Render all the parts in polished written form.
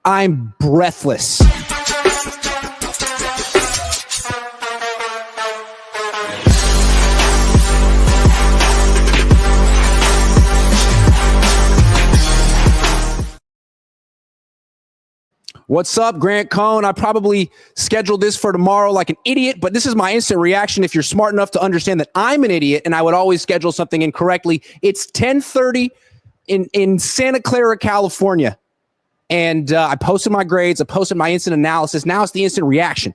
I'm breathless. What's up, Grant Cohn? I probably scheduled this for tomorrow like an idiot, but this is my instant reaction if you're smart enough to understand that I'm an idiot and I would always schedule something incorrectly. It's 10:30 in Santa Clara, California. And I posted my grades. I posted my instant analysis. Now it's the instant reaction.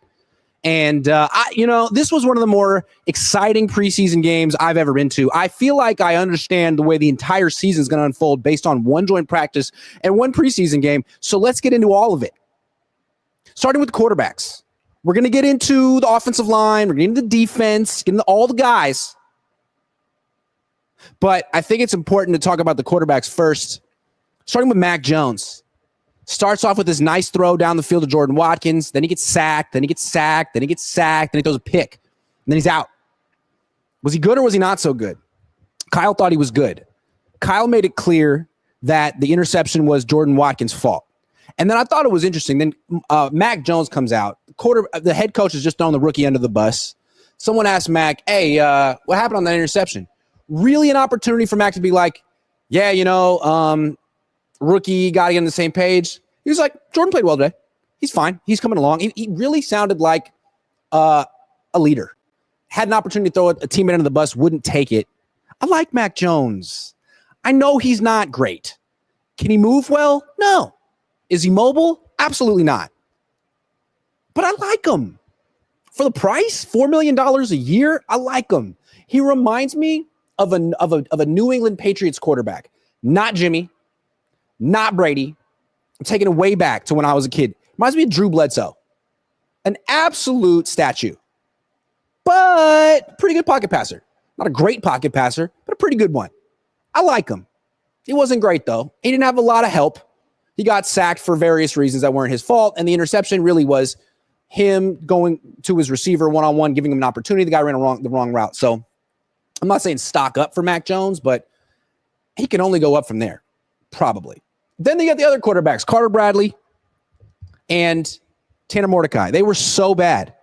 And, this was one of the more exciting preseason games I've ever been to. I feel like I understand the way the entire season is going to unfold based on one joint practice and one preseason game. So let's get into all of it. Starting with the quarterbacks. We're going to get into the offensive line. We're going to get into the defense, get into all the guys. But I think it's important to talk about the quarterbacks first. Starting with Mac Jones. Starts off with this nice throw down the field to Jordan Watkins. Then he gets sacked. Then he gets sacked. Then he gets sacked. Then he throws a pick. And then he's out. Was he good or was he not so good? Kyle thought he was good. Kyle made it clear that the interception was Jordan Watkins' fault. And then I thought it was interesting. Then Mac Jones comes out. The head coach has just thrown the rookie under the bus. Someone asked Mac, hey, what happened on that interception? Really an opportunity for Mac to be like, yeah, rookie, got to get on the same page. He was like, Jordan played well today. He's fine. He's coming along. He really sounded like a leader. Had an opportunity to throw a teammate under the bus, wouldn't take it. I like Mac Jones. I know he's not great. Can he move well? No. Is he mobile? Absolutely not. But I like him. For the price, $4 million a year, I like him. He reminds me of a New England Patriots quarterback. Not Jimmy, not Brady. I'm taking it way back to when I was a kid. Reminds me of Drew Bledsoe. An absolute statue. But pretty good pocket passer. Not a great pocket passer, but a pretty good one. I like him. He wasn't great, though. He didn't have a lot of help. He got sacked for various reasons that weren't his fault, and the interception really was him going to his receiver one-on-one, giving him an opportunity. The guy ran the wrong route. So I'm not saying stock up for Mac Jones, but he can only go up from there, probably. Then they got the other quarterbacks, Carter Bradley and Tanner Mordecai. They were so bad.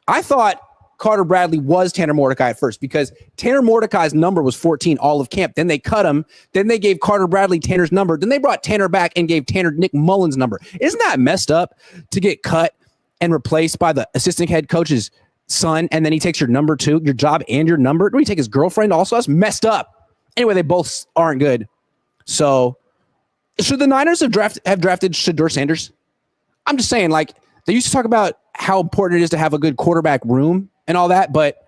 I thought Carter Bradley was Tanner Mordecai at first because Tanner Mordecai's number was 14 all of camp. Then they cut him. Then they gave Carter Bradley Tanner's number. Then they brought Tanner back and gave Tanner Nick Mullins' number. Isn't that messed up to get cut and replaced by the assistant head coach's son, and then he takes your number too, your job and your number? Do he take his girlfriend also? That's messed up. Anyway, they both aren't good. So should the Niners have drafted Shedeur Sanders? I'm just saying, like, they used to talk about how important it is to have a good quarterback room and all that, but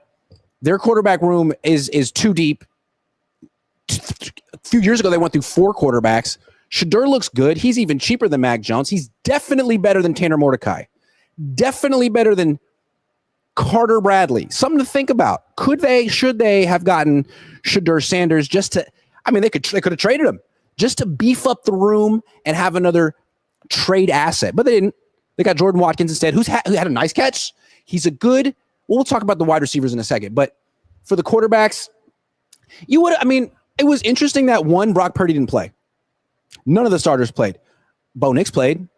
their quarterback room is too deep. A few years ago, they went through 4 quarterbacks. Shedeur looks good. He's even cheaper than Mac Jones. He's definitely better than Tanner Mordecai. Definitely better than Carter Bradley. Something to think about. Should they have gotten Shedeur Sanders just to, they could have traded him just to beef up the room and have another trade asset, but they didn't. They got Jordan Watkins instead, who had a nice catch. He's a good, we'll talk about the wide receivers in a second, but for the quarterbacks, it was interesting that Brock Purdy didn't play. None of the starters played. Bo Nix played.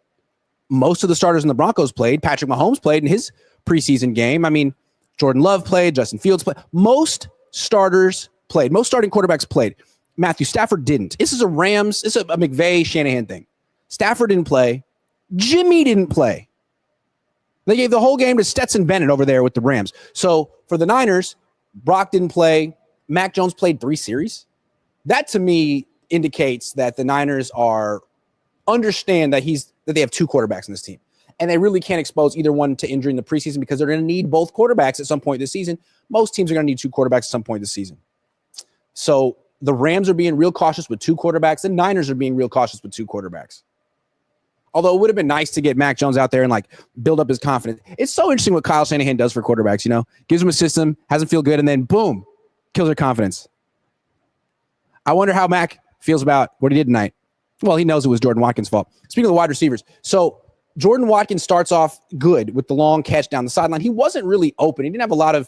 Most of the starters in the Broncos played. Patrick Mahomes played in his preseason game. Jordan Love played. Justin Fields played. Most starters played. Most starting quarterbacks played. Matthew Stafford didn't. This is a McVay Shanahan thing. Stafford didn't play. Jimmy didn't play. They gave the whole game to Stetson Bennett over there with the Rams. So for the Niners, Brock didn't play. Mac Jones played 3 series. That to me indicates that the Niners understand that they have 2 quarterbacks in this team. And they really can't expose either one to injury in the preseason because they're going to need both quarterbacks at some point this season. Most teams are going to need 2 quarterbacks at some point this season. So the Rams are being real cautious with 2 quarterbacks. The Niners are being real cautious with 2 quarterbacks. Although it would have been nice to get Mac Jones out there and build up his confidence. It's so interesting what Kyle Shanahan does for quarterbacks, gives them a system, has them feel good, and then boom, kills their confidence. I wonder how Mac feels about what he did tonight. Well, he knows it was Jordan Watkins' fault. Speaking of the wide receivers, so Jordan Watkins starts off good with the long catch down the sideline. He wasn't really open. He didn't have a lot of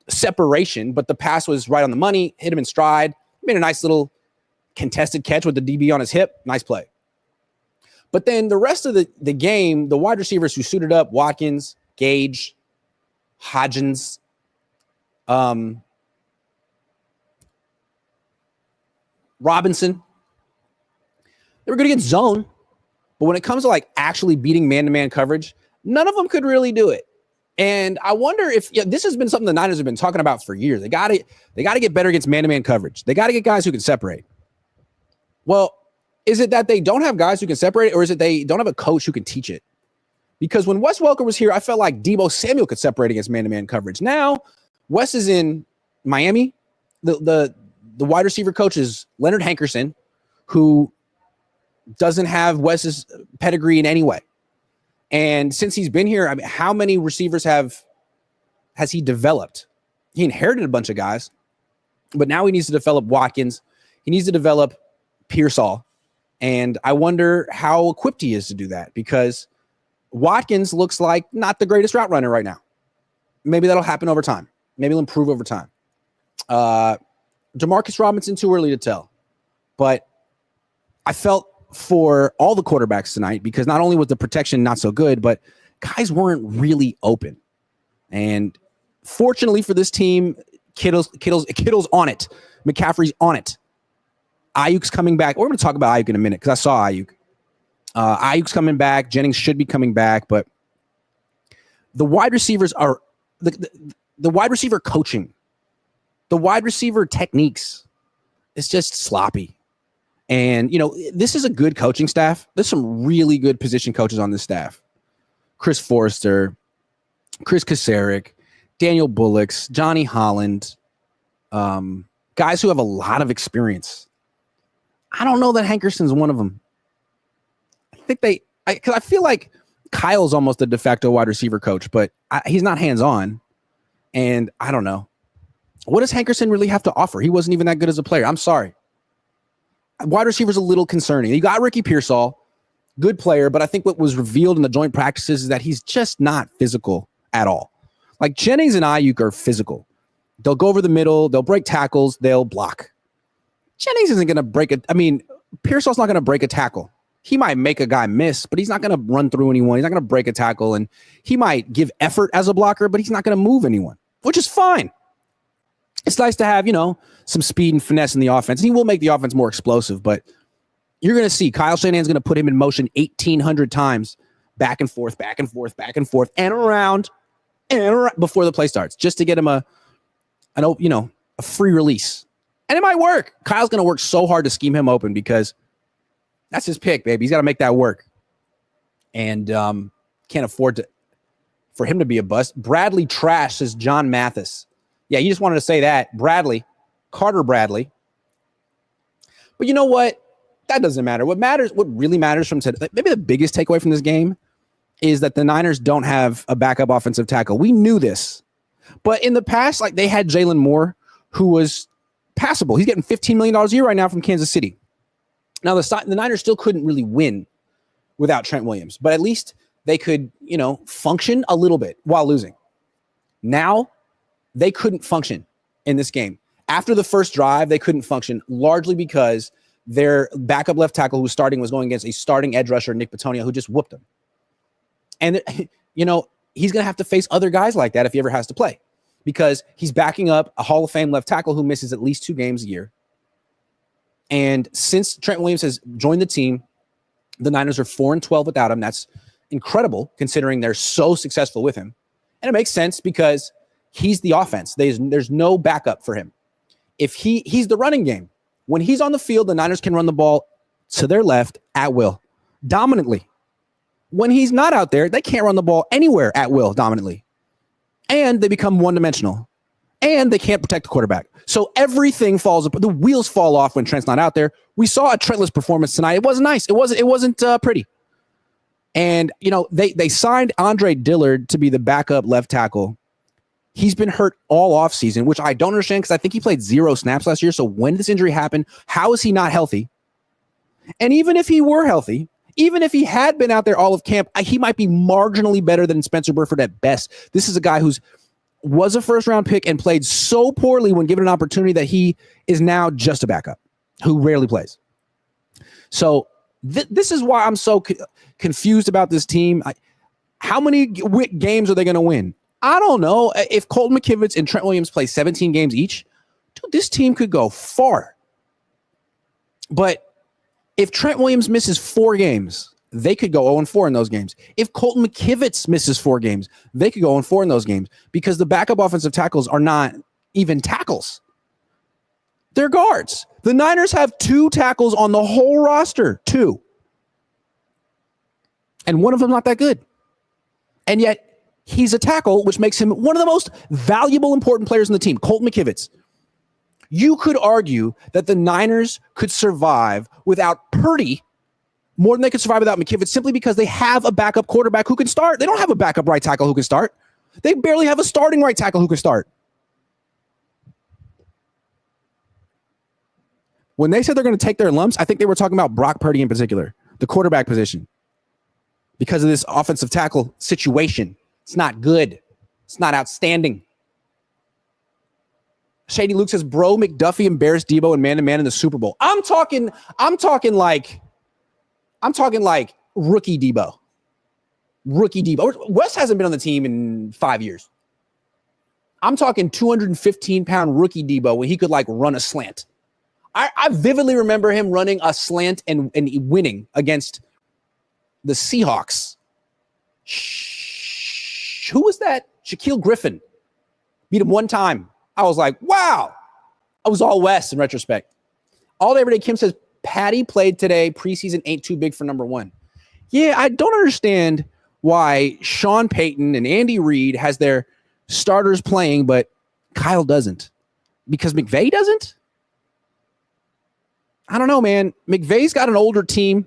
separation, but the pass was right on the money, hit him in stride, made a nice little contested catch with the DB on his hip. Nice play. But then the rest of the game, the wide receivers who suited up, Watkins, Gage, Hodgins, Robinson, they were good against zone. But when it comes to like actually beating man-to-man coverage, none of them could really do it. And I wonder if this has been something the Niners have been talking about for years. They got to get better against man-to-man coverage. They got to get guys who can separate. Well, is it that they don't have guys who can separate it, or is it they don't have a coach who can teach it? Because when Wes Welker was here, I felt like Deebo Samuel could separate against man-to-man coverage. Now, Wes is in Miami. The wide receiver coach is Leonard Hankerson, who doesn't have Wes's pedigree in any way. And since he's been here, I mean, how many receivers has he developed? He inherited a bunch of guys, but now he needs to develop Watkins. He needs to develop Pearsall. And I wonder how equipped he is to do that, because Watkins looks like not the greatest route runner right now. Maybe that'll happen over time. Maybe he'll improve over time. Demarcus Robinson, too early to tell. But I felt for all the quarterbacks tonight, because not only was the protection not so good, but guys weren't really open. And fortunately for this team, Kittle's on it. McCaffrey's on it. Ayuk's coming back. We're going to talk about Ayuk in a minute, because I saw Ayuk. Ayuk's coming back. Jennings should be coming back, but the wide receivers are the wide receiver coaching, the wide receiver techniques. It's just sloppy. And, this is a good coaching staff. There's some really good position coaches on this staff. Chris Forrester, Chris Kasarik, Daniel Bullocks, Johnny Holland, guys who have a lot of experience. I don't know that Hankerson's one of them. I think because I feel like Kyle's almost a de facto wide receiver coach, but he's not hands-on. And I don't know. What does Hankerson really have to offer? He wasn't even that good as a player. I'm sorry. Wide receiver's a little concerning. You got Ricky Pearsall, good player, but I think what was revealed in the joint practices is that he's just not physical at all. Like Jennings and Ayuk are physical. They'll go over the middle, they'll break tackles, they'll block. Jennings isn't going to break it. I mean, Pearsall's not going to break a tackle. He might make a guy miss, but he's not going to run through anyone. He's not going to break a tackle, and he might give effort as a blocker, but he's not going to move anyone, which is fine. It's nice to have, some speed and finesse in the offense. And he will make the offense more explosive, but you're going to see Kyle Shanahan's going to put him in motion 1,800 times, back and forth, back and forth, back and forth, and around before the play starts, just to get him a free release. And it might work. Kyle's going to work so hard to scheme him open, because that's his pick, baby. He's got to make that work. And can't afford for him to be a bust. Bradley trash, says John Mathis. Yeah, you just wanted to say that. Carter Bradley. But you know what? That doesn't matter. What really matters from today, maybe the biggest takeaway from this game, is that the Niners don't have a backup offensive tackle. We knew this. But in the past, like, they had Jalen Moore, who was passable. He's getting $15 million a year right now from Kansas City. Now, the Niners still couldn't really win without Trent Williams, but at least they could, function a little bit while losing. Now, they couldn't function in this game. After the first drive, they couldn't function, largely because their backup left tackle who was starting was going against a starting edge rusher, Nick Petonio, who just whooped him. And, he's going to have to face other guys like that if he ever has to play, because he's backing up a Hall of Fame left tackle who misses at least 2 games a year. And since Trent Williams has joined the team, the Niners are 4-12 without him. That's incredible, considering they're so successful with him. And it makes sense, because he's the offense. There's no backup for him. If he's the running game. When he's on the field, the Niners can run the ball to their left at will, dominantly. When he's not out there, they can't run the ball anywhere at will, dominantly. And they become one-dimensional. And they can't protect the quarterback. So everything falls apart. The wheels fall off when Trent's not out there. We saw a Trentless performance tonight. It wasn't nice. It wasn't pretty. And, they signed Andre Dillard to be the backup left tackle. He's been hurt all offseason, which I don't understand, because I think he played 0 snaps last year. So when did this injury happen? How is he not healthy? And even if he were healthy, even if he had been out there all of camp, he might be marginally better than Spencer Burford at best. This is a guy was a first-round pick and played so poorly when given an opportunity that he is now just a backup who rarely plays. So This is why I'm so confused about this team. How many games are they going to win? I don't know. If Colton McKivitz and Trent Williams play 17 games each, dude, this team could go far. But if Trent Williams misses 4 games, they could go 0-4 in those games. If Colton McKivitz misses 4 games, they could go 0-4 in those games because the backup offensive tackles are not even tackles. They're guards. The Niners have 2 tackles on the whole roster. 2. And one of them not that good. And yet he's a tackle, which makes him one of the most valuable, important players in the team, Colton McKivitz. You could argue that the Niners could survive without Purdy more than they could survive without McKivitz simply because they have a backup quarterback who can start. They don't have a backup right tackle who can start. They barely have a starting right tackle who can start. When they said they're going to take their lumps, I think they were talking about Brock Purdy in particular, the quarterback position, because of this offensive tackle situation. It's not good. It's not outstanding. Shady Luke says, bro, McDuffie embarrassed Debo and man-to-man in the Super Bowl. I'm talking like rookie Debo. Rookie Debo. Wes hasn't been on the team in 5 years. I'm talking 215-pound rookie Debo when he could like run a slant. I vividly remember him running a slant and winning against the Seahawks. Who was that? Shaquille Griffin. Beat him one time. I was like, wow. I was all West in retrospect. All Day Everyday Kim says, Patty played today. Preseason ain't too big for number 1. Yeah, I don't understand why Sean Payton and Andy Reid has their starters playing, but Kyle doesn't. Because McVay doesn't? I don't know, man. McVay's got an older team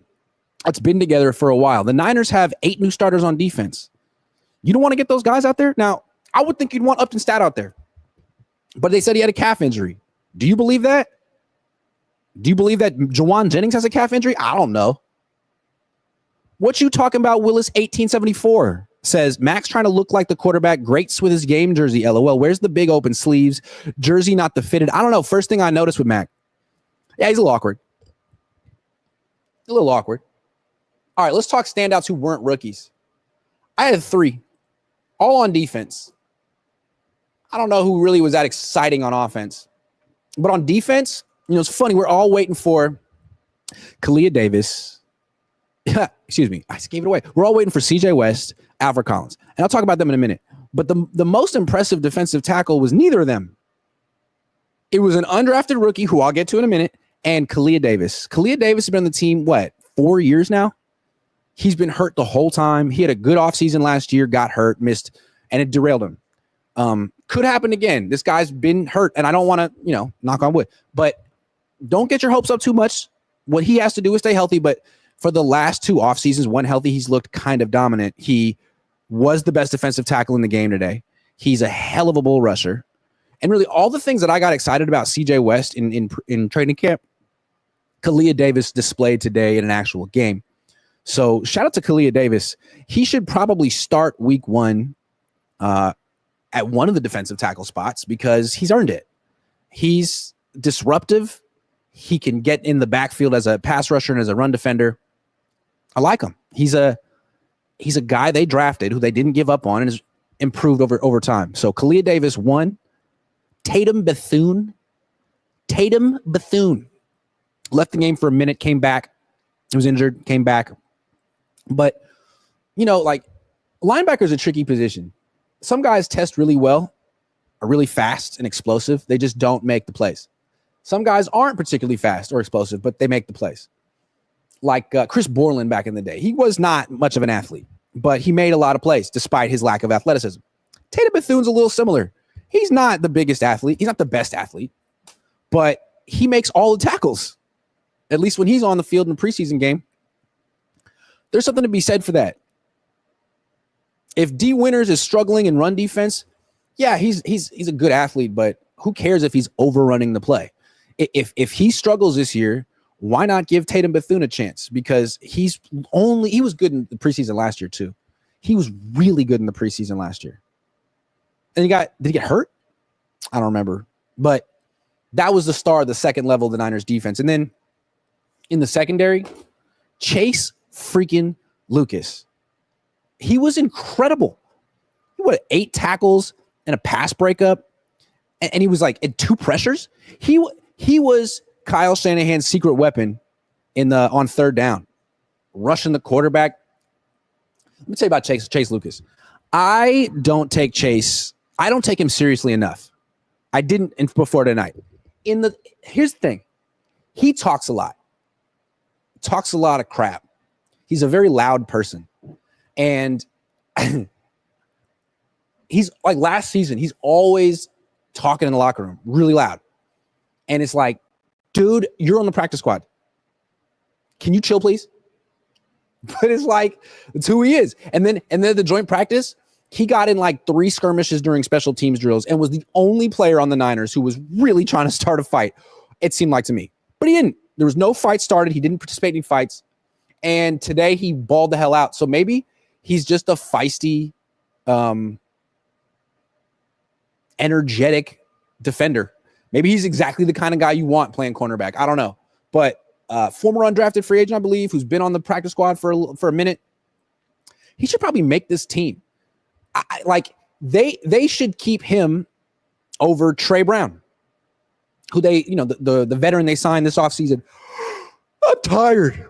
that's been together for a while. The Niners have 8 new starters on defense. You don't want to get those guys out there? Now, I would think you'd want Upton Stat out there. But they said he had a calf injury. Do you believe that? Do you believe that Jawan Jennings has a calf injury? I don't know. What you talking about, Willis 1874 says, Max trying to look like the quarterback. Greats with his game jersey, LOL. Where's the big open sleeves? Jersey not the fitted. I don't know. First thing I noticed with Mac. Yeah, he's a little awkward. A little awkward. All right, let's talk standouts who weren't rookies. I had 3, all on defense. I don't know who really was that exciting on offense. But on defense, it's funny. We're all waiting for Kalia Davis. Excuse me. I just gave it away. We're all waiting for CJ West, Alfred Collins. And I'll talk about them in a minute. But the most impressive defensive tackle was neither of them. It was an undrafted rookie who I'll get to in a minute, and Kalia Davis. Kalia Davis has been on the team, 4 years now? He's been hurt the whole time. He had a good offseason last year, got hurt, missed, and it derailed him. Could happen again. This guy's been hurt, and I don't want to, knock on wood. But don't get your hopes up too much. What he has to do is stay healthy, but for the last 2 off seasons, when healthy, he's looked kind of dominant. He was the best defensive tackle in the game today. He's a hell of a bull rusher. And really all the things that I got excited about CJ West in training camp, Kalia Davis displayed today in an actual game. So shout out to Kalia Davis. He should probably start week 1 at one of the defensive tackle spots because he's earned it. He's disruptive. He can get in the backfield as a pass rusher and as a run defender. I like him. He's a guy they drafted who they didn't give up on and has improved over time. So Kalia Davis 1. Tatum Bethune left the game for a minute, came back. He was injured, came back. But, linebacker is a tricky position. Some guys test really well, are really fast and explosive. They just don't make the plays. Some guys aren't particularly fast or explosive, but they make the plays. Like Chris Borland back in the day. He was not much of an athlete, but he made a lot of plays despite his lack of athleticism. Tatum Bethune's a little similar. He's not the biggest athlete. He's not the best athlete, but he makes all the tackles. At least when he's on the field in the preseason game. There's something to be said for that. If D Winters is struggling in run defense, yeah, he's a good athlete, but who cares if he's overrunning the play? If he struggles this year, why not give Tatum Bethune a chance? Because he was good in the preseason last year too. He was really good in the preseason last year. And did he get hurt? I don't remember. But that was the star of the second level of the Niners defense. And then in the secondary, Chase freaking Lucas. He was incredible. What, 8 tackles and a pass breakup? And he was like in 2 pressures. He was Kyle Shanahan's secret weapon on third down, rushing the quarterback. Let me tell you about Chase Lucas. I don't take him seriously enough. I didn't before tonight. Here's the thing. He talks a lot. Talks a lot of crap. He's a very loud person. And he's like last season, he's always talking in the locker room, really loud. And it's like, dude, you're on the practice squad. Can you chill, please? But it's like, it's who he is. And then the joint practice, he got in like 3 skirmishes during special teams drills and was the only player on the Niners who was really trying to start a fight, it seemed like to me. But he didn't. There was no fight started. He didn't participate in fights. And today he balled the hell out. So maybe he's just a feisty, energetic defender. Maybe he's exactly the kind of guy you want playing cornerback. I don't know. But former undrafted free agent, I believe, who's been on the practice squad for a minute. He should probably make this team. They should keep him over Trey Brown, who the veteran they signed this offseason. I'm tired,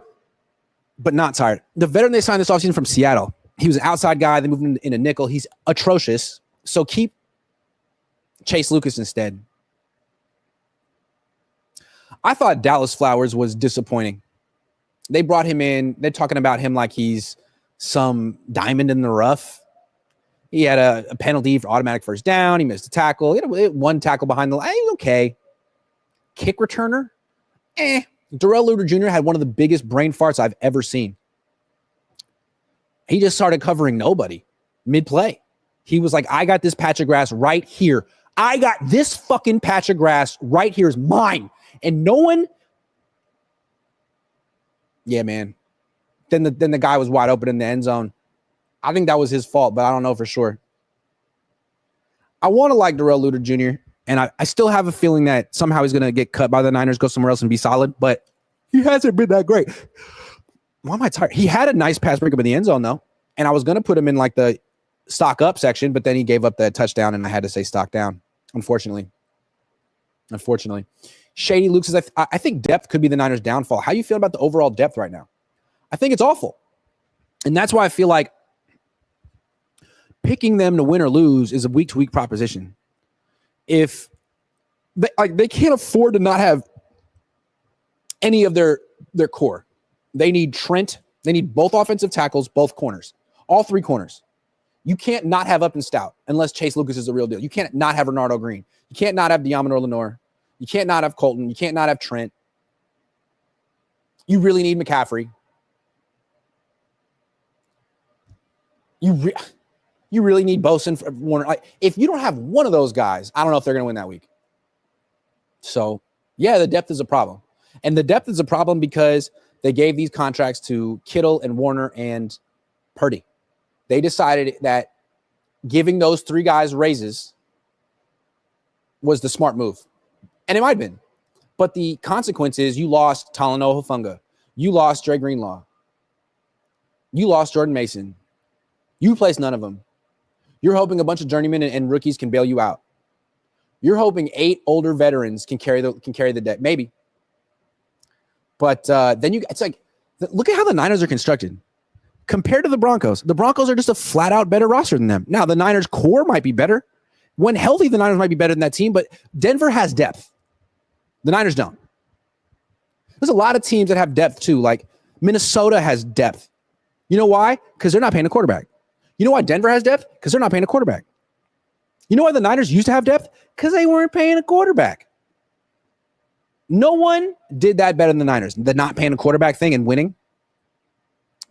but not tired. The veteran they signed this offseason from Seattle. He was an outside guy. They moved him in a nickel. He's atrocious. So keep Chase Lucas instead. I thought Dallas Flowers was disappointing. They brought him in. They're talking about him like he's some diamond in the rough. He had a penalty for automatic first down. He missed a tackle. He had 1 tackle behind the line. He's okay. Kick returner? Darrell Luter Jr. had one of the biggest brain farts I've ever seen. He just started covering nobody mid-play. He was like, I got this patch of grass right here. I got this fucking patch of grass right here is mine. And no one. Yeah, man. Then the guy was wide open in the end zone. I think that was his fault, but I don't know for sure. I want to like Darrell Luter Jr., and I still have a feeling that somehow he's going to get cut by the Niners, go somewhere else and be solid, but he hasn't been that great. Why am I tired? He had a nice pass breakup in the end zone, though, and I was going to put him in like the stock up section, but then he gave up that touchdown, and I had to say stock down, unfortunately. Shady Luke says, I think depth could be the Niners' downfall. How do you feel about the overall depth right now? I think it's awful, and that's why I feel like picking them to win or lose is a week-to-week proposition. If they can't afford to not have any of their core. They need Trent. They need both offensive tackles, both corners, all 3 corners. You can't not have Upton Stout unless Chase Lucas is the real deal. You can't not have Renardo Green. You can't not have Diamonor Lenore. You can't not have Colton. You can't not have Trent. You really need McCaffrey. You really need Bosa for Warner. Like, if you don't have one of those guys, I don't know if they're going to win that week. So, yeah, the depth is a problem. And the depth is a problem because they gave these contracts to Kittle and Warner and Purdy. They decided that giving those 3 guys raises was the smart move. And it might have been. But the consequence is you lost Talanoa Hufanga. You lost Dre Greenlaw. You lost Jordan Mason. You replaced none of them. You're hoping a bunch of journeymen and rookies can bail you out. You're hoping 8 older veterans can carry the deck, maybe. But then it's like, look at how the Niners are constructed compared to the Broncos. The Broncos are just a flat out better roster than them. Now the Niners core might be better. When healthy, the Niners might be better than that team, but Denver has depth. The Niners don't. There's a lot of teams that have depth too. Like Minnesota has depth. You know why? Because they're not paying a quarterback. You know why Denver has depth? Because they're not paying a quarterback. You know why the Niners used to have depth? Because they weren't paying a quarterback. No one did that better than the Niners. The not paying a quarterback thing and winning.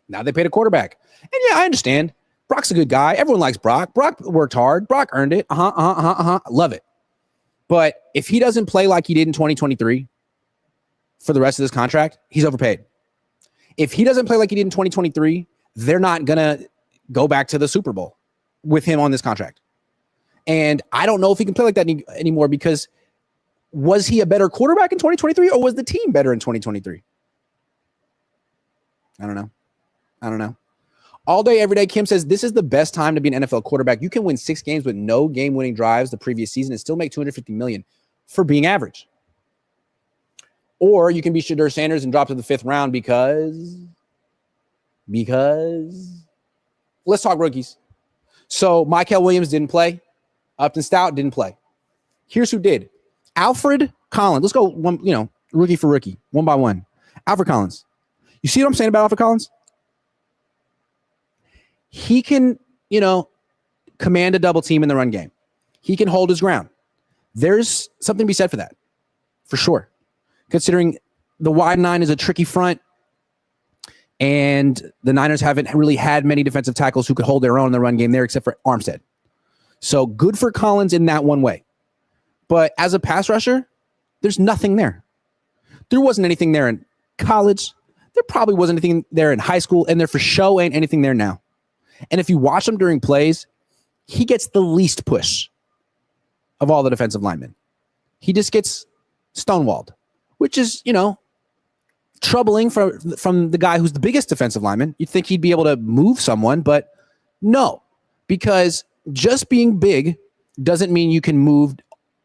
Now they paid a quarterback. And yeah, I understand. Brock's a good guy. Everyone likes Brock. Brock worked hard. Brock earned it. Love it. But if he doesn't play like he did in 2023 for the rest of this contract, he's overpaid. If he doesn't play like he did in 2023, they're not going to go back to the Super Bowl with him on this contract. And I don't know if he can play like that anymore because was he a better quarterback in 2023 or was the team better in 2023? I don't know. I don't know. All day, every day, Kim says this is the best time to be an NFL quarterback. You can win 6 games with no game-winning drives the previous season and still make $250 million for being average. Or you can be Shadur Sanders and drop to the 5th round because let's talk rookies. So Mykel Williams didn't play. Upton Stout didn't play. Here's who did. Alfred Collins. Let's go one, rookie for rookie, one by one. Alfred Collins. You see what I'm saying about Alfred Collins? He can, command a double team in the run game. He can hold his ground. There's something to be said for that, for sure. Considering the wide 9 is a tricky front, and the Niners haven't really had many defensive tackles who could hold their own in the run game there, except for Armstead. So good for Collins in that one way. But as a pass rusher, there's nothing there. There wasn't anything there in college. There probably wasn't anything there in high school, and there for show ain't anything there now. And if you watch him during plays, he gets the least push of all the defensive linemen. He just gets stonewalled, which is, troubling from the guy who's the biggest defensive lineman. You'd think he'd be able to move someone, but no, because just being big doesn't mean you can move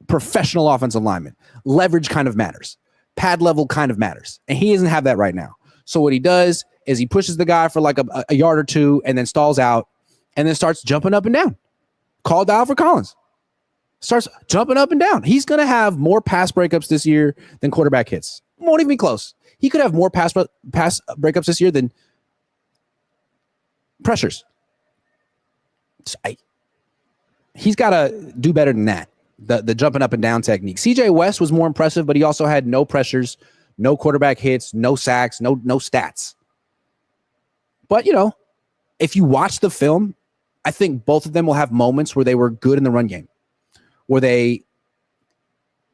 professional offensive linemen. Leverage kind of matters. Pad level kind of matters. And he doesn't have that right now. So what he does is he pushes the guy for like a yard or two and then stalls out and then starts jumping up and down. Called out for Collins. Starts jumping up and down. He's going to have more pass breakups this year than quarterback hits. Won't even be close. He could have more pass breakups this year than pressures. He's got to do better than that. The jumping up and down technique. CJ West was more impressive, but he also had no pressures, no quarterback hits, no sacks, no stats. But, if you watch the film, I think both of them will have moments where they were good in the run game, where they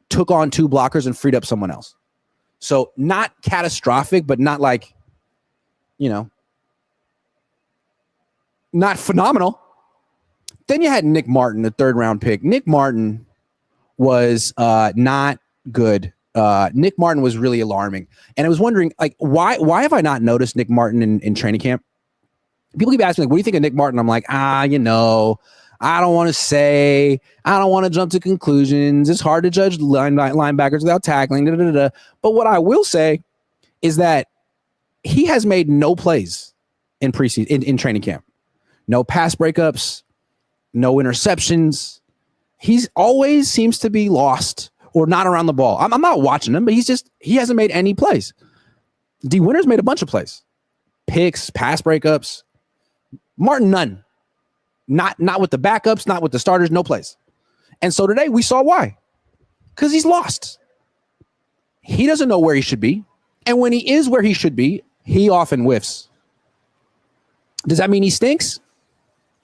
took on 2 blockers and freed up someone else. So not catastrophic, but not like, not phenomenal. Then you had Nick Martin, the 3rd round pick. Nick Martin was not good. Nick Martin was really alarming. And I was wondering, why have I not noticed Nick Martin in training camp? People keep asking, what do you think of Nick Martin? I'm like, I don't want to say. I don't want to jump to conclusions. It's hard to judge linebackers without tackling. But what I will say is that he has made no plays in preseason, in training camp. No pass breakups, no interceptions. He's always seems to be lost or not around the ball. I'm not watching him, but he hasn't made any plays. D. Winters made a bunch of plays. Picks, pass breakups. Martin, none. Not with the backups, not with the starters, no plays. And so today we saw why. Because he's lost. He doesn't know where he should be. And when he is where he should be, he often whiffs. Does that mean he stinks?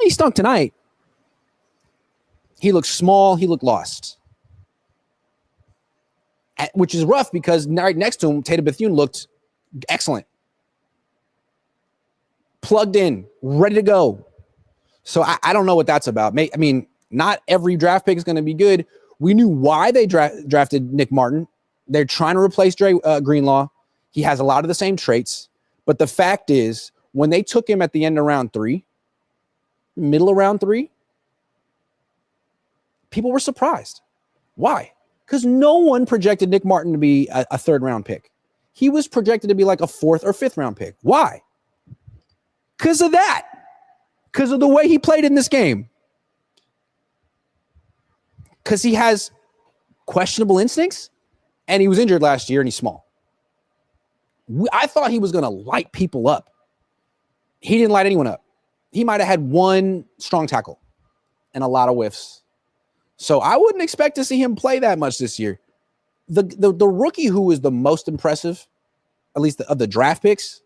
He stunk tonight. He looked small. He looked lost. Which is rough because right next to him, Tatum Bethune looked excellent. Plugged in, ready to go. So I don't know what that's about. I mean, not every draft pick is going to be good. We knew why they drafted Nick Martin. They're trying to replace Dre Greenlaw. He has a lot of the same traits. But the fact is, when they took him at the end of round 3, middle of round 3, people were surprised. Why? Because no one projected Nick Martin to be a 3rd round pick. He was projected to be like a 4th or 5th round pick. Why? Because of that. Because of the way he played in this game. Because he has questionable instincts, and he was injured last year, and he's small. I thought he was going to light people up. He didn't light anyone up. He might have had one strong tackle and a lot of whiffs. So I wouldn't expect to see him play that much this year. The rookie who was the most impressive, at least of the draft picks,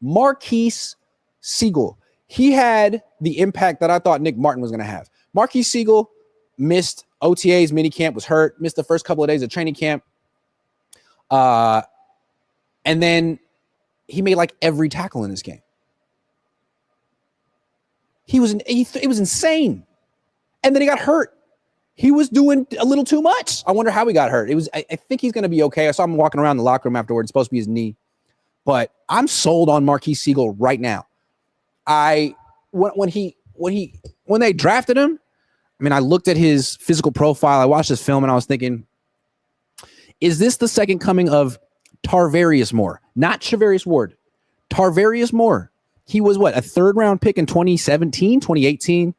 Marquise Siegel. He had the impact that I thought Nick Martin was going to have. Marquise Siegel missed OTAs, minicamp, was hurt, missed the first couple of days of training camp. And then he made like every tackle in this game. It was insane. And then he got hurt. He was doing a little too much. I wonder how he got hurt. I think he's going to be okay. I saw him walking around the locker room afterwards. It's supposed to be his knee. but I'm sold on Marquise Siegel right now. When they drafted him, I mean, I looked at his physical profile. I watched his film, and I was thinking, is this the second coming of Tarvarius Moore? Not Charvarius Ward. Tarvarius Moore. He was a third-round pick in 2017, 2018.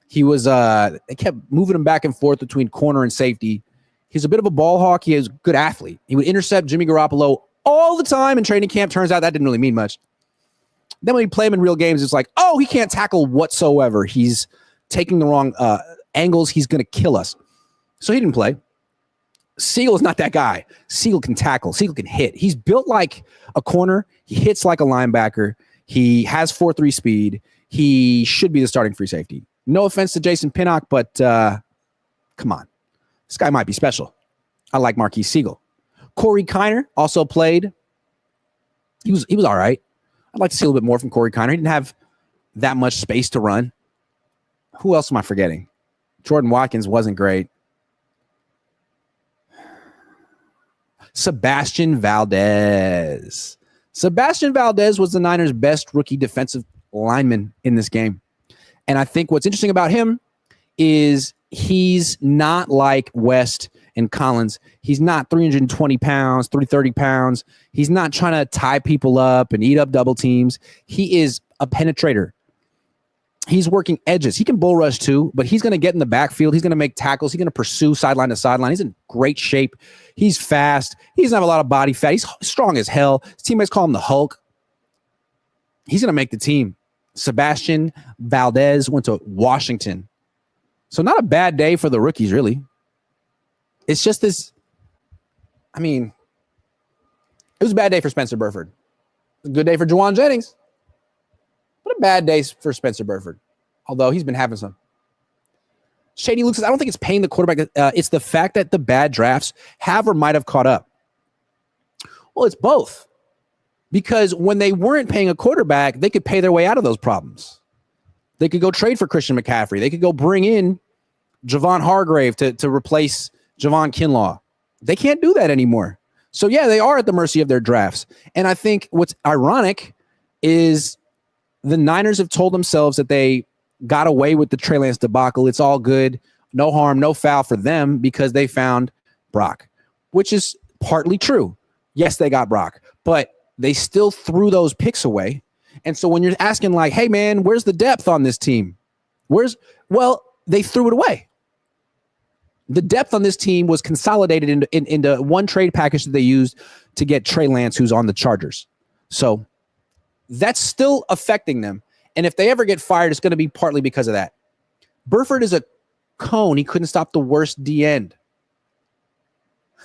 He was, they kept moving him back and forth between corner and safety. He's a bit of a ball hawk. He is a good athlete. He would intercept Jimmy Garoppolo all the time in training camp. Turns out that didn't really mean much. Then when you play him in real games, it's like, oh, he can't tackle whatsoever. He's taking the wrong angles. He's going to kill us. So he didn't play. Siegel is not that guy. Siegel can tackle. Siegel can hit. He's built like a corner. He hits like a linebacker. He has 4.3 speed. He should be the starting free safety. No offense to Jason Pinnock, but come on. This guy might be special. I like Marquise Siegel. Corey Kiner also played. He was all right. I'd like to see a little bit more from Corey Kiner. He didn't have that much space to run. Who else am I forgetting? Jordan Watkins wasn't great. Sebastian Valdez. Sebastian Valdez was the Niners' best rookie defensive lineman in this game. And I think what's interesting about him is he's not like West and Collins. He's not 320 pounds, 330 pounds. He's not trying to tie people up and eat up double teams. He is a penetrator. He's working edges. He can bull rush too, but he's going to get in the backfield. He's going to make tackles. He's going to pursue sideline to sideline. He's in great shape. He's fast. He doesn't have a lot of body fat. He's strong as hell. His teammates call him the Hulk. He's going to make the team. Sebastian Valdez went to Washington. So not a bad day for the rookies, really. It's just this, I mean, it was a bad day for Spencer Burford. It was a good day for Juwan Jennings. But a bad day for Spencer Burford, although he's been having some. Shady Luke says, I don't think it's paying the quarterback. It's the fact that the bad drafts have or might have caught up. Well, it's both. Because when they weren't paying a quarterback, they could pay their way out of those problems. They could go trade for Christian McCaffrey. They could go bring in Javon Hargrave to replace Javon Kinlaw. They can't do that anymore. So, yeah, they are at the mercy of their drafts. And I think what's ironic is the Niners have told themselves that they got away with the Trey Lance debacle. It's all good. No harm, no foul for them because they found Brock, which is partly true. Yes, they got Brock, but they still threw those picks away. And so when you're asking like, hey, man, where's the depth on this team? Well, they threw it away. The depth on this team was consolidated into one trade package that they used to get Trey Lance, who's on the Chargers. So that's still affecting them. And if they ever get fired, it's going to be partly because of that. Burford is a Cohn. He couldn't stop the worst D end.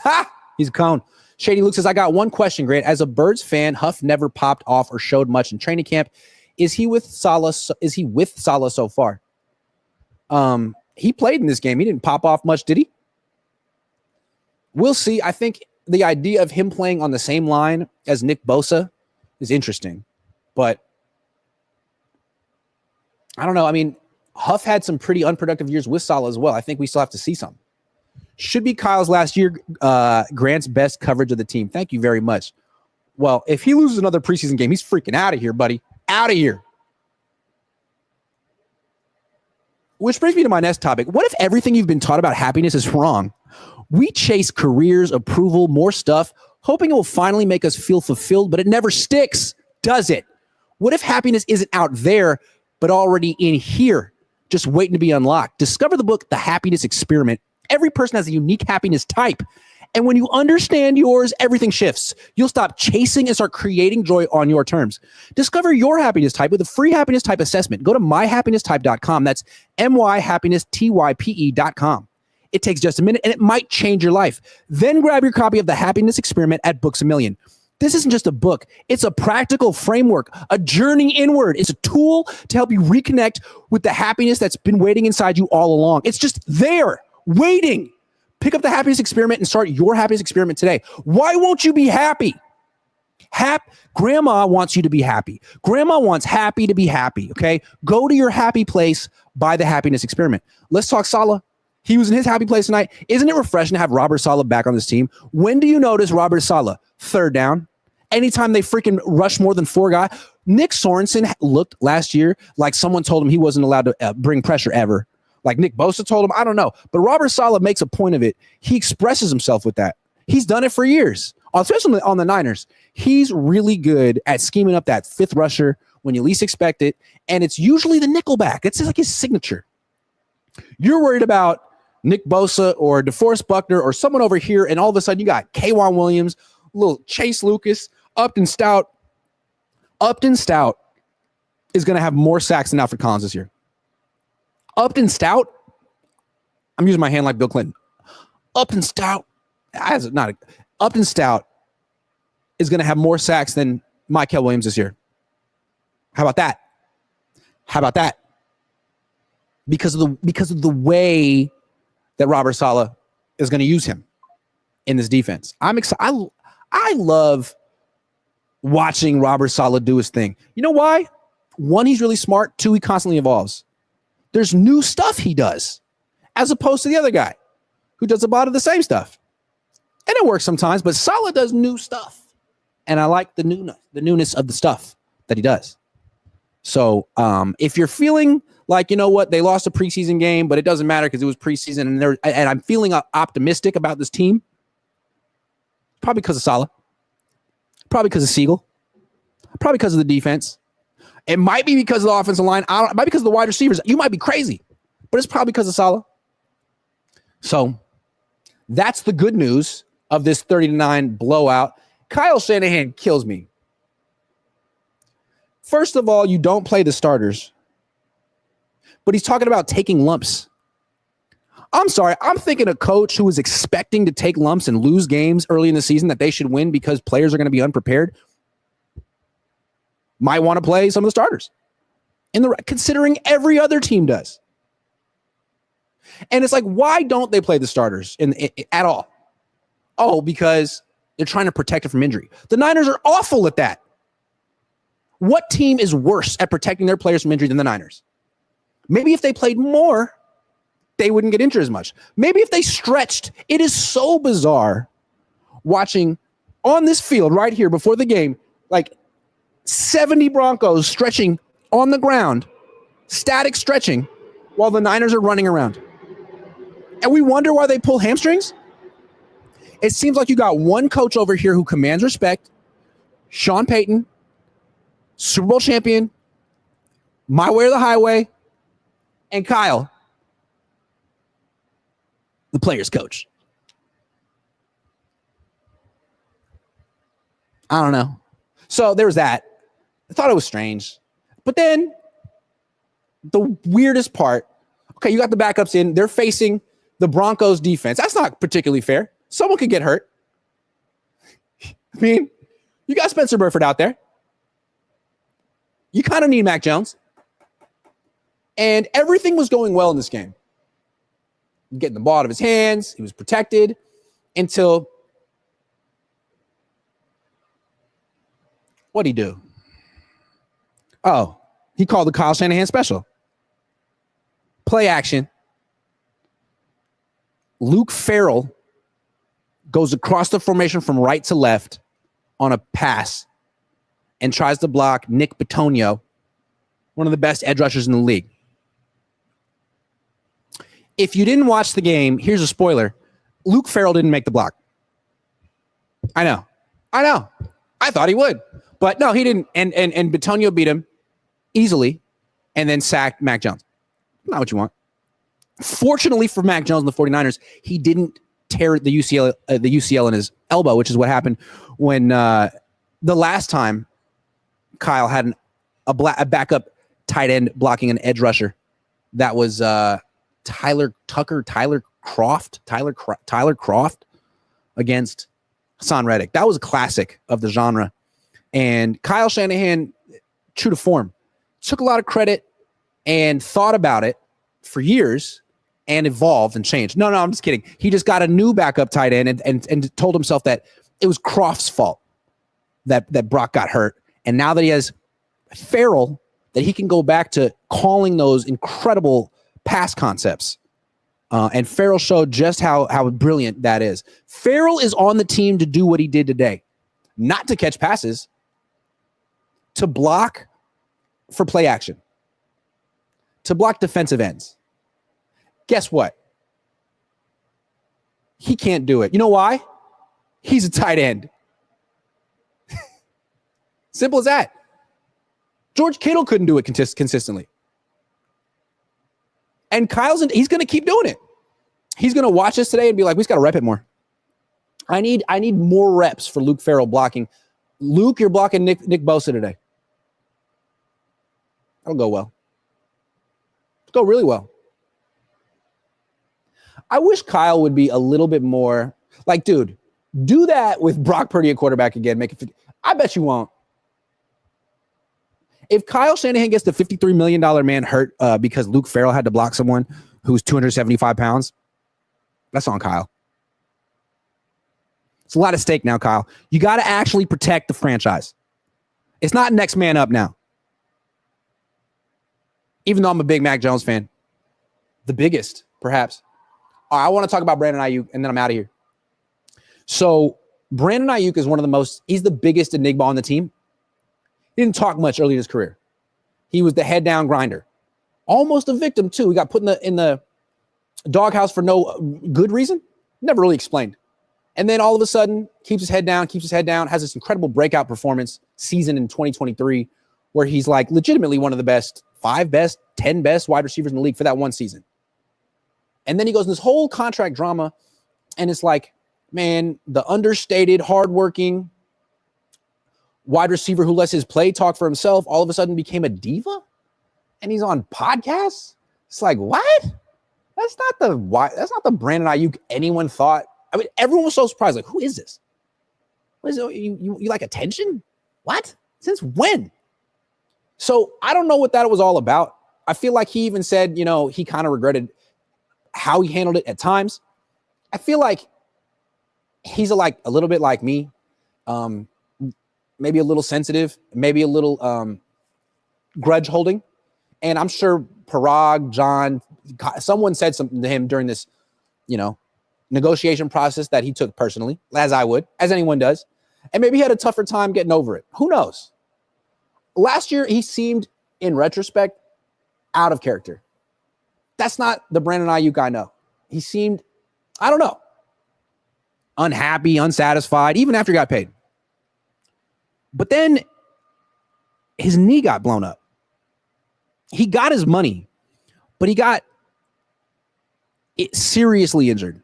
Ha! He's a Cohn. Shady Luke says, I got one question, Grant. As a Birds fan, Huff never popped off or showed much in training camp. Is he with Saleh so far? He played in this game. He didn't pop off much, did he? We'll see. I think the idea of him playing on the same line as Nick Bosa is interesting. But I don't know. I mean, Huff had some pretty unproductive years with Saleh as well. I think we still have to see some. Should be Kyle's last year, Grant's best coverage of the team. Thank you very much. Well, if he loses another preseason game, he's freaking out of here, buddy. Out of here. Which brings me to my next topic. What if everything you've been taught about happiness is wrong? We chase careers, approval, more stuff, hoping it will finally make us feel fulfilled, but it never sticks, does it? What if happiness isn't out there, but already in here, just waiting to be unlocked? Discover the book, The Happiness Experiment. Every person has a unique happiness type. And when you understand yours, everything shifts. You'll stop chasing and start creating joy on your terms. Discover your happiness type with a free happiness type assessment. Go to myhappinesstype.com. That's myhappinesstype.com. It takes just a minute and it might change your life. Then grab your copy of The Happiness Experiment at Books A Million. This isn't just a book. It's a practical framework, a journey inward. It's a tool to help you reconnect with the happiness that's been waiting inside you all along. It's just there, waiting. Pick up The Happiness Experiment and start your happiness experiment today. Why won't you be happy? Grandma wants you to be happy. Grandma wants happy to be happy, okay? Go to your happy place, buy The Happiness Experiment. Let's talk Saleh. He was in his happy place tonight. Isn't it refreshing to have Robert Saleh back on this team? When do you notice Robert Saleh? Third down. Anytime they freaking rush more than 4 guys. Nick Sorensen looked last year like someone told him he wasn't allowed to bring pressure ever. Like Nick Bosa told him, I don't know. But Robert Saleh makes a point of it. He expresses himself with that. He's done it for years, especially on the Niners. He's really good at scheming up that 5th rusher when you least expect it, and it's usually the nickelback. It's like his signature. You're worried about Nick Bosa or DeForest Buckner or someone over here, and all of a sudden you got K'Wan Williams, little Chase Lucas, Upton Stout. Upton Stout is going to have more sacks than Alfred Collins this year. Upton Stout, I'm using my hand like Bill Clinton. Upton Stout is going to have more sacks than Mykel Williams this year. How about that? Because of the way that Robert Saleh is going to use him in this defense. I'm excited. I love watching Robert Saleh do his thing. You know why? 1, he's really smart. 2, he constantly evolves. There's new stuff he does, as opposed to the other guy who does a lot of the same stuff. And it works sometimes, but Saleh does new stuff. And I like the newness of the stuff that he does. So if you're feeling like, you know what, they lost a preseason game, but it doesn't matter because it was preseason, and I'm feeling optimistic about this team, probably because of Saleh, probably because of Siegel, probably because of the defense. It might be because of the offensive line. It might be because of the wide receivers. You might be crazy, but it's probably because of Saleh. So that's the good news of this 30-9 blowout. Kyle Shanahan kills me. First of all, you don't play the starters, but he's talking about taking lumps. I'm sorry. I'm thinking a coach who was expecting to take lumps and lose games early in the season that they should win because players are going to be unprepared might want to play some of the starters considering every other team does. And it's like, why don't they play the starters at all? Oh, because they're trying to protect it from injury. The Niners are awful at that. What team is worse at protecting their players from injury than the Niners? Maybe if they played more, they wouldn't get injured as much. Maybe if they stretched. It is so bizarre watching on this field right here before the game, like 70 Broncos stretching on the ground, static stretching, while the Niners are running around. And we wonder why they pull hamstrings. It seems like you got one coach over here who commands respect, Sean Payton, Super Bowl champion, my way or the highway, and Kyle, the players coach. I don't know. So there was that. I thought it was strange. But then the weirdest part, okay, you got the backups in. They're facing the Broncos defense. That's not particularly fair. Someone could get hurt. I mean, you got Spencer Burford out there. You kind of need Mac Jones. And everything was going well in this game. Getting the ball out of his hands. He was protected until what'd he do? Oh, he called the Kyle Shanahan special. Play action. Luke Farrell goes across the formation from right to left on a pass and tries to block Nick Bitonio, one of the best edge rushers in the league. If you didn't watch the game, here's a spoiler. Luke Farrell didn't make the block. I know. I thought he would. But no, he didn't. And Bitonio beat him easily and then sacked Mac Jones. Not what you want. Fortunately for Mac Jones and the 49ers, he didn't tear the UCL in his elbow, which is what happened when the last time Kyle had a backup tight end blocking an edge rusher. That was Tyler Croft against Hassan Reddick. That was a classic of the genre. And Kyle Shanahan, true to form, took a lot of credit and thought about it for years and evolved and changed. No, I'm just kidding. He just got a new backup tight end and told himself that it was Croft's fault that Brock got hurt. And now that he has Farrell, that he can go back to calling those incredible pass concepts. And Farrell showed just how brilliant that is. Farrell is on the team to do what he did today. not to catch passes, to block for play action, to block defensive ends. Guess what? He can't do it. You know why? He's a tight end. Simple as that. George Kittle couldn't do it consistently. And he's going to keep doing it. He's going to watch us today and be like, we just got to rep it more. I need more reps for Luke Farrell blocking. Luke, you're blocking Nick Bosa today. That'll go well. It'll go really well. I wish Kyle would be a little bit more like, dude, do that with Brock Purdy at quarterback again. Make it. I bet you won't. If Kyle Shanahan gets the $53 million man hurt because Luke Farrell had to block someone who's 275 pounds, that's on Kyle. It's a lot at stake now, Kyle. You got to actually protect the franchise. It's not next man up now. Even though I'm a big Mac Jones fan. The biggest, perhaps. All right, I want to talk about Brandon Ayuk, and then I'm out of here. So Brandon Ayuk is he's the biggest enigma on the team. He didn't talk much early in his career. He was the head down grinder. Almost a victim, too. He got put in the doghouse for no good reason. Never really explained. And then all of a sudden, keeps his head down, has this incredible breakout performance season in 2023, where he's like legitimately one of the best, 5 best, 10 best wide receivers in the league for that one season. And then he goes in this whole contract drama, and it's like, man, the understated, hardworking wide receiver who lets his play talk for himself all of a sudden became a diva, and he's on podcasts. It's like, what? That's not the Brandon Ayuk anyone thought. I mean, everyone was so surprised. Like, who is this? What is it? You like attention? What? Since when? So I don't know what that was all about. I feel like he even said, he kind of regretted how he handled it at times. I feel like he's a little bit like me. Maybe a little sensitive, maybe a little grudge holding. And I'm sure Parag, John, someone said something to him during this, negotiation process that he took personally, as I would, as anyone does. And maybe he had a tougher time getting over it. Who knows? Last year, he seemed, in retrospect, out of character. That's not the Brandon Ayuk I know. He seemed, I don't know, unhappy, unsatisfied, even after he got paid. But then his knee got blown up. He got his money, but he got it seriously injured.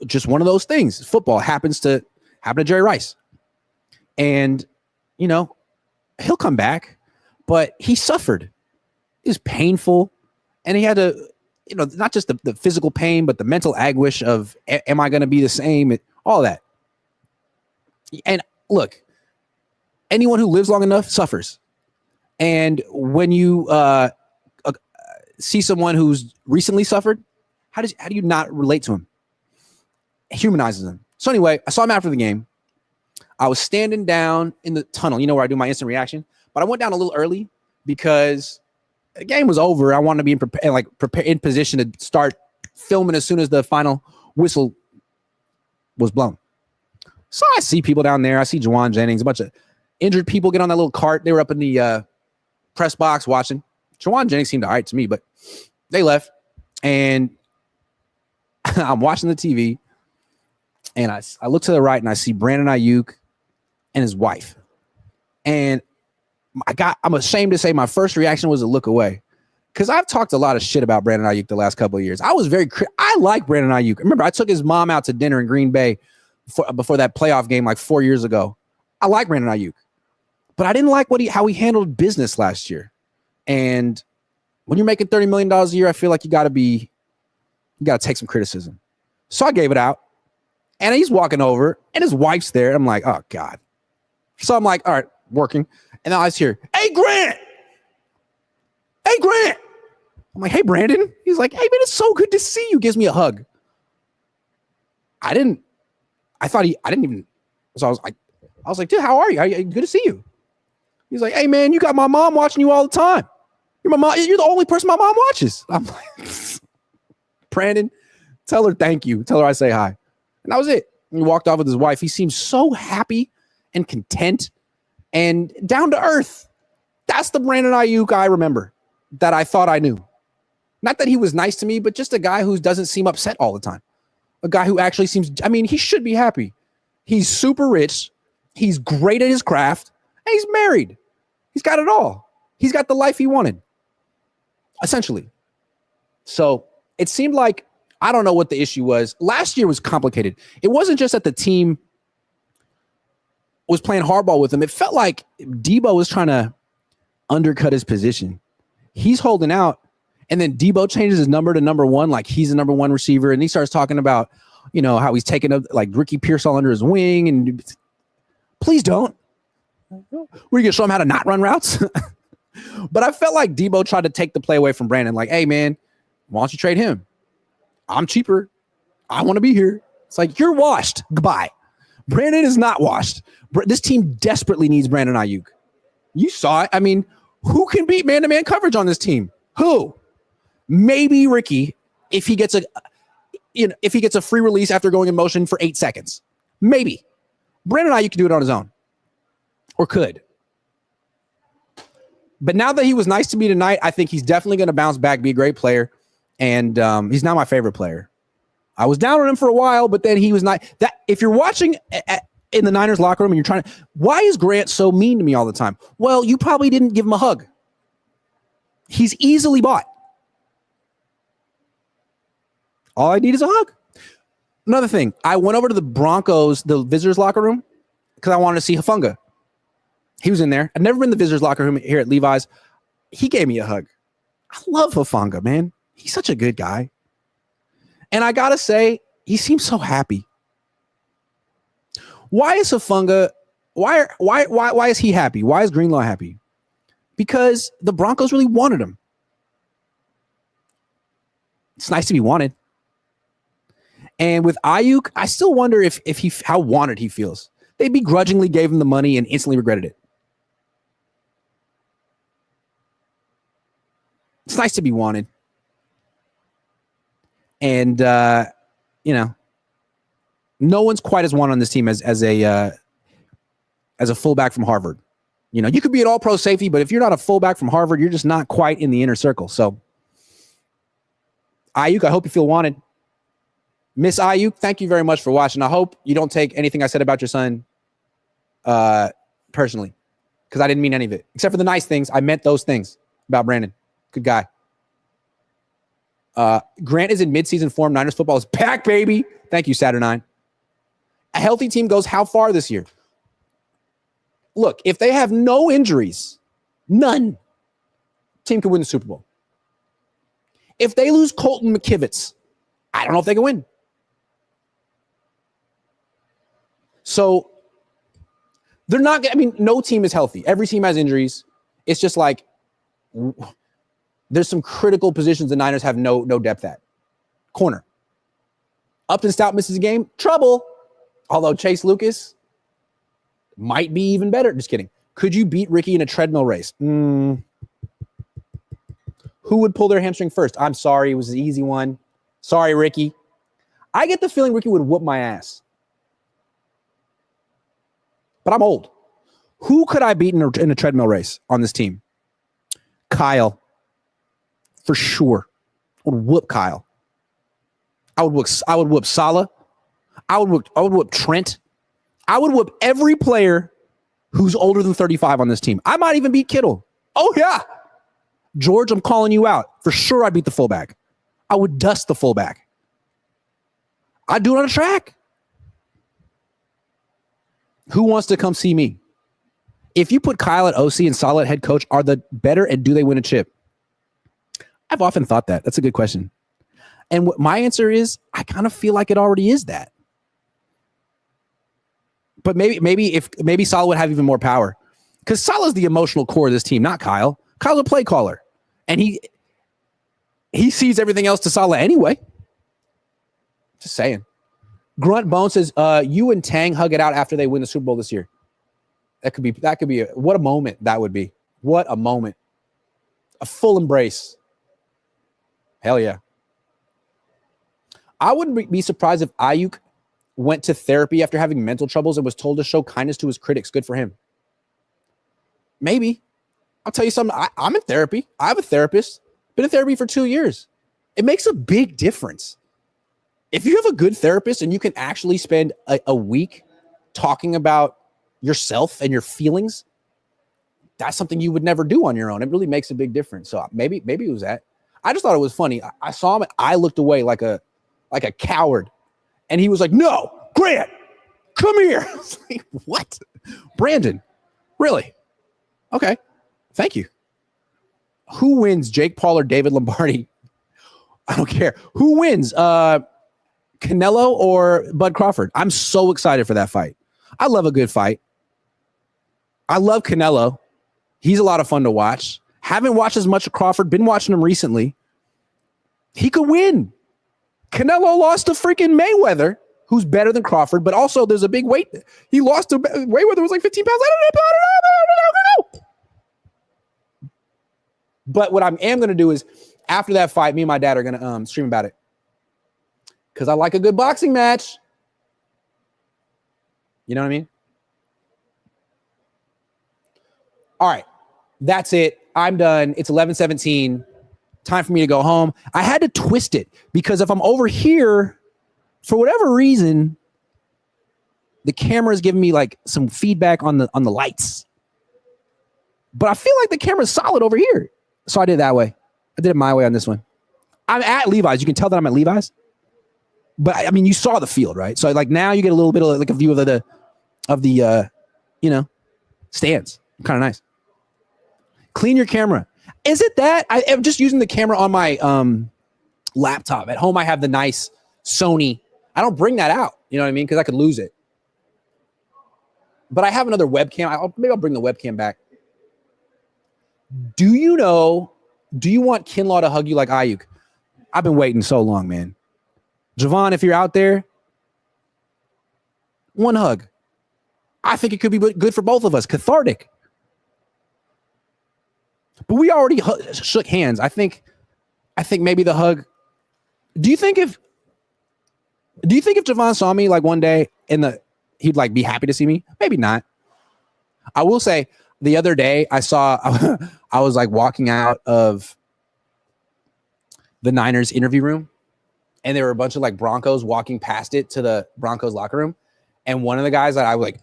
Just one of those things. Football happened to Jerry Rice. And, he'll come back, but he suffered. It was painful. And he had to, not just the physical pain, but the mental anguish of, am I going to be the same? All that. And look, anyone who lives long enough suffers. And when you see someone who's recently suffered, how do you not relate to him? It humanizes him. So anyway, I saw him after the game. I was standing down in the tunnel, where I do my instant reaction, but I went down a little early because the game was over. I wanted to be in position to start filming as soon as the final whistle was blown. So I see people down there. I see Juwan Jennings, a bunch of injured people get on that little cart. They were up in the press box watching. Juwan Jennings seemed all right to me, but they left. And I'm watching the TV, and I look to the right, and I see Brandon Ayuk and his wife. And I'm ashamed to say my first reaction was to look away, because I've talked a lot of shit about Brandon Ayuk the last couple of years. I like Brandon Ayuk. Remember, I took his mom out to dinner in Green Bay before that playoff game 4 years ago. I like Brandon Ayuk, but I didn't like how he handled business last year. And when you're making $30 million a year, I feel like you got to take some criticism. So I gave it out, and he's walking over, and his wife's there. I'm like, oh God. So I'm like, all right, working. And then I hear, hey, Grant. Hey, Grant. I'm like, hey, Brandon. He's like, hey, man, it's so good to see you. Gives me a hug. I didn't even. So I was like, dude, how are you? Good to see you. He's like, hey, man, you got my mom watching you all the time. You're the only person my mom watches. I'm like, Brandon, tell her thank you. Tell her I say hi. And that was it. He walked off with his wife. He seemed so happy and content and down to earth. That's the Brandon Ayuk I remember that I thought I knew. Not that he was nice to me, but just a guy who doesn't seem upset all the time. A guy who actually seems, he should be happy. He's super rich. He's great at his craft. And he's married. He's got it all. He's got the life he wanted, essentially. So it seemed like, I don't know what the issue was. Last year was complicated. It wasn't just that the team was playing hardball with him. It felt like Debo was trying to undercut his position. He's holding out, and then Debo changes his number to number one, like he's the number one receiver, and he starts talking about, how he's taking up like Ricky Pearsall under his wing, and please don't. We're gonna show him how to not run routes. But I felt like Debo tried to take the play away from Brandon, like, hey man, why don't you trade him? I'm cheaper. I want to be here. It's like, you're washed. Goodbye. Brandon is not washed. This team desperately needs Brandon Ayuk. You saw it. Who can beat man-to-man coverage on this team? Who? Maybe Ricky, if he gets a free release after going in motion for 8 seconds. Maybe. Brandon Ayuk can do it on his own. Or could. But now that he was nice to me tonight, I think he's definitely going to bounce back, be a great player. And he's now my favorite player. I was down on him for a while, but then he was not. That if you're watching in the Niners locker room and you're trying to, why is Grant so mean to me all the time? Well, you probably didn't give him a hug. He's easily bought. All I need is a hug. Another thing, I went over to the Broncos, the visitors locker room, because I wanted to see Hufanga. He was in there. I've never been in the visitors locker room here at Levi's. He gave me a hug. I love Hufanga, man. He's such a good guy. And I got to say, he seems so happy. Why is Hufanga, why is he happy? Why is Greenlaw happy? Because the Broncos really wanted him. It's nice to be wanted. And with Ayuk, I still wonder if how wanted he feels. They begrudgingly gave him the money and instantly regretted it. It's nice to be wanted. And, no one's quite as wanted on this team as a fullback from Harvard. You could be an all-pro safety, but if you're not a fullback from Harvard, you're just not quite in the inner circle. So, Ayuk, I hope you feel wanted. Miss Ayuk, thank you very much for watching. I hope you don't take anything I said about your son personally, because I didn't mean any of it. Except for the nice things. I meant those things about Brandon. Good guy. Grant is in midseason form. Niners football is back, baby. Thank you, Saturnine. A healthy team goes how far this year? Look, if they have no injuries, none, team can win the Super Bowl. If they lose Colton McKivitz, I don't know if they can win. So they're not, no team is healthy. Every team has injuries. It's just like there's some critical positions the Niners have no depth at. Corner. Upton Stout misses a game. Trouble. Although Chase Lucas might be even better. Just kidding. Could you beat Ricky in a treadmill race? Who would pull their hamstring first? I'm sorry. It was an easy one. Sorry, Ricky. I get the feeling Ricky would whoop my ass. But I'm old. Who could I beat in a treadmill race on this team? Kyle. For sure. I would whoop Kyle. I would whoop Salah. I would whoop Trent. I would whoop every player who's older than 35 on this team. I might even beat Kittle. Oh, yeah. George, I'm calling you out. For sure, I'd beat the fullback. I would dust the fullback. I'd do it on a track. Who wants to come see me? If you put Kyle at OC and Salah at head coach, are the better and do they win a chip? I've often thought that. That's a good question. And what my answer is, I kind of feel like it already is that. But maybe Salah would have even more power. Because Salah's the emotional core of this team, not Kyle. Kyle's a play caller. And he sees everything else to Salah anyway. Just saying. Grunt Bone says, you and Tang hug it out after they win the Super Bowl this year. That could be what a moment that would be. What a moment. A full embrace. Hell yeah. I wouldn't be surprised if Ayuk went to therapy after having mental troubles and was told to show kindness to his critics. Good for him. Maybe. I'll tell you something. I'm in therapy. I have a therapist. Been in therapy for 2 years. It makes a big difference. If you have a good therapist and you can actually spend a week talking about yourself and your feelings, that's something you would never do on your own. It really makes a big difference. So maybe it was that. I just thought it was funny. I saw him and I looked away like a coward. And he was like, "No, Grant, come here." I was like, "What? Brandon, really? Okay, thank you." Who wins, Jake Paul or David Lombardi? I don't care. Who wins, Canelo or Bud Crawford? I'm so excited for that fight. I love a good fight. I love Canelo. He's a lot of fun to watch. Haven't watched as much of Crawford. Been watching him recently. He could win. Canelo lost to freaking Mayweather, who's better than Crawford, but also there's a big weight. He lost to Mayweather, was like 15 pounds. I don't know. But what I am going to do is, after that fight, me and my dad are going to stream about it. Because I like a good boxing match. You know what I mean? All right. That's it. I'm done. It's 11:17. Time for me to go home. I had to twist it because if I'm over here, for whatever reason, the camera is giving me like some feedback on the lights. But I feel like the camera's solid over here. So I did it that way. I did it my way on this one. I'm at Levi's. You can tell that I'm at Levi's. But I mean, you saw the field, right? So like now you get a little bit of like a view of the stands. Kind of nice. Clean your camera. Is it that? I am just using the camera on my laptop. At home, I have the nice Sony. I don't bring that out. You know what I mean? Because I could lose it. But I have another webcam. Maybe I'll bring the webcam back. Do you want Kinlaw to hug you like Ayuk? I've been waiting so long, man. Javon, if you're out there, one hug. I think it could be good for both of us. Cathartic. But we already shook hands. I think maybe the hug. Do you think if Javon saw me like one day he'd like be happy to see me? Maybe not. I will say the other day I was like walking out of the Niners interview room and there were a bunch of like Broncos walking past it to the Broncos locker room. And one of the guys that I like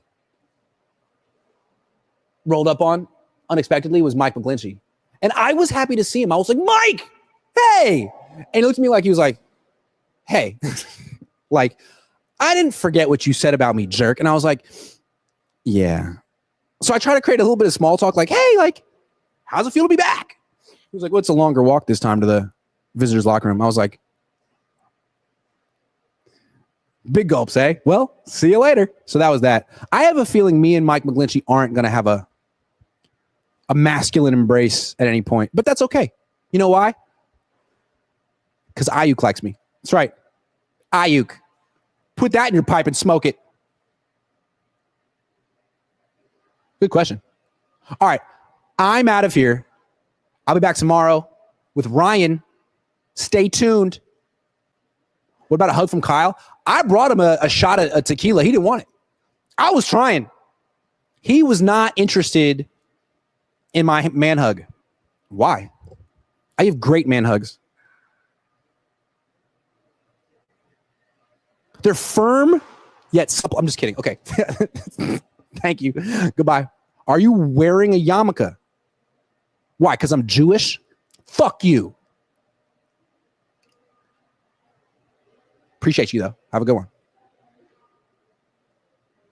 rolled up on unexpectedly was Mike McGlinchey. And I was happy to see him. I was like, "Mike, hey." And he looked at me like he was like, "Hey." Like, "I didn't forget what you said about me, jerk." And I was like, "Yeah." So I try to create a little bit of small talk like, "Hey, like, how's it feel to be back?" He was like, "Well, it's a longer walk this time to the visitors' locker room." I was like, big gulps, eh? Well, see you later. So that was that. I have a feeling me and Mike McGlinchey aren't going to have a masculine embrace at any point, but that's okay. You know why? Because Ayuk likes me. That's right. Ayuk. Put that in your pipe and smoke it. Good question. All right. I'm out of here. I'll be back tomorrow with Ryan. Stay tuned. What about a hug from Kyle? I brought him a shot of tequila. He didn't want it. I was trying. He was not interested in my man hug. Why? I have great man hugs. They're firm, yet supple. I'm just kidding. Okay. Thank you. Goodbye. Are you wearing a yarmulke? Why? Because I'm Jewish? Fuck you. Appreciate you, though. Have a good one.